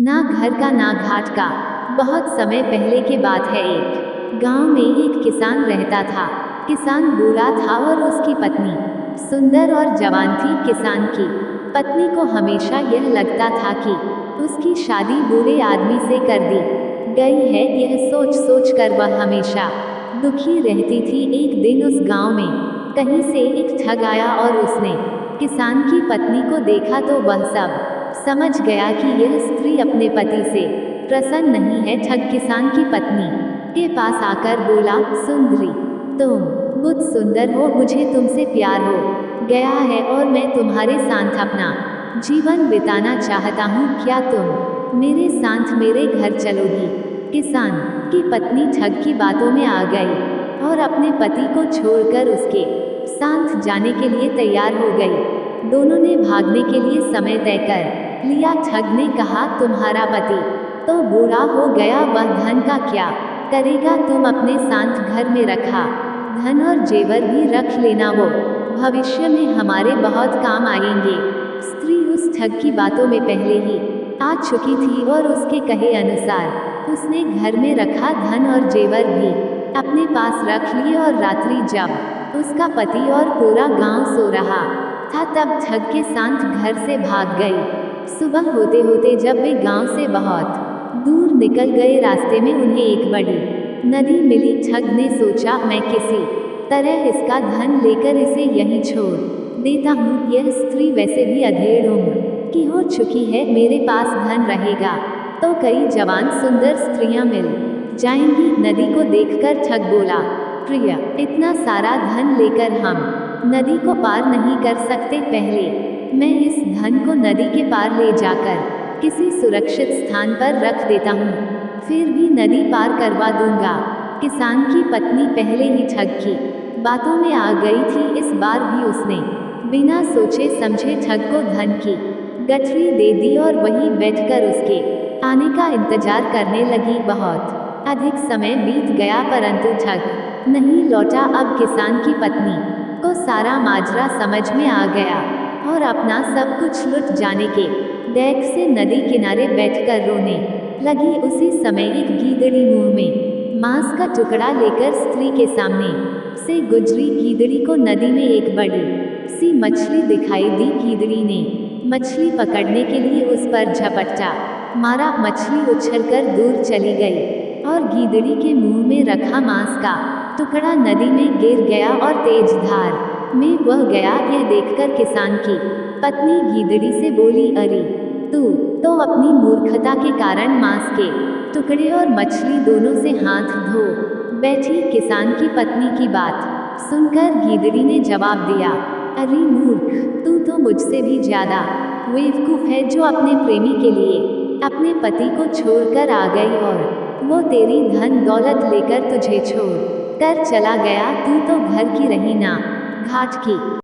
ना घर का ना घाट का। बहुत समय पहले की बात है। एक गांव में एक किसान रहता था। किसान बूढ़ा था और उसकी पत्नी सुंदर और जवान थी। किसान की पत्नी को हमेशा यह लगता था कि उसकी शादी बूढ़े आदमी से कर दी गई है। यह सोच सोच कर वह हमेशा दुखी रहती थी। एक दिन उस गांव में कहीं से एक ठग आया और उसने किसान की पत्नी को देखा तो वह सब समझ गया कि यह स्त्री अपने पति से प्रसन्न नहीं है। ठग किसान की पत्नी के पास आकर बोला, सुंदरी, तुम बहुत सुंदर हो, मुझे तुमसे प्यार हो गया है और मैं तुम्हारे साथ अपना जीवन बिताना चाहता हूँ। क्या तुम मेरे साथ मेरे घर चलोगी? किसान की पत्नी ठग की बातों में आ गई और अपने पति को छोड़कर उसके साथ जाने के लिए तैयार हो गई। दोनों ने भागने के लिए समय तय कर लिया। ठग ने कहा, तुम्हारा पति तो बूढ़ा हो गया, वह धन का क्या करेगा? तुम अपने साथ घर में रखा धन और जेवर भी रख लेना, वो भविष्य में हमारे बहुत काम आएंगे। स्त्री उस ठग की बातों में पहले ही आ चुकी थी और उसके कहे अनुसार उसने घर में रखा धन और जेवर भी अपने पास रख लिए। और रात्रि जब उसका पति और पूरा गांव सो रहा था तब ठग के साथ घर से भाग गई। सुबह होते होते जब वे गांव से बहुत दूर निकल गए, रास्ते में उन्हें एक बड़ी नदी मिली। ठग ने सोचा, मैं किसी तरह इसका धन लेकर इसे यहीं छोड़ देता हूँ। यह स्त्री वैसे भी अधेड़ उम्र की हो चुकी है, मेरे पास धन रहेगा तो कई जवान सुंदर स्त्रियां मिल जाएंगी। नदी को देखकर ठग बोला, प्रिय, इतना सारा धन लेकर हम नदी को पार नहीं कर सकते। पहले मैं इस धन को नदी के पार ले जाकर किसी सुरक्षित स्थान पर रख देता हूँ, फिर भी नदी पार करवा दूंगा। किसान की पत्नी पहले ही ठग की बातों में आ गई थी। इस बार भी उसने बिना सोचे समझे ठग को धन की गठरी दे दी और वहीं बैठकर उसके आने का इंतजार करने लगी। बहुत अधिक समय बीत गया परंतु ठग नहीं लौटा। अब किसान की पत्नी को सारा माजरा समझ में आ गया और अपना सब कुछ लुट जाने के डैक से नदी किनारे बैठकर रोने लगी। उसी समय एक गीदड़ी मुंह में मांस का टुकड़ा लेकर स्त्री के सामने से गुजरी। गीदड़ी को नदी में एक बड़ी सी मछली दिखाई दी। गीदड़ी ने मछली पकड़ने के लिए उस पर झपट्टा मारा। मछली उछलकर दूर चली गई और गीदड़ी के मुंह में रखा मांस का टुकड़ा नदी में गिर गया और तेज धार में बह गया। यह देखकर किसान की पत्नी गीदड़ी से बोली, अरे, तू तो अपनी मूर्खता के कारण मांस के टुकड़े और मछली दोनों से हाथ धो बैठी। किसान की पत्नी की बात सुनकर गीदड़ी ने जवाब दिया, अरे मूर्ख, तू तो मुझसे भी ज्यादा बेवकूफ है जो अपने प्रेमी के लिए अपने पति को छोड़कर आ गई और वो तेरी धन दौलत लेकर तुझे छोड़ कर चला गया। तू तो घर की रही ना घाट की।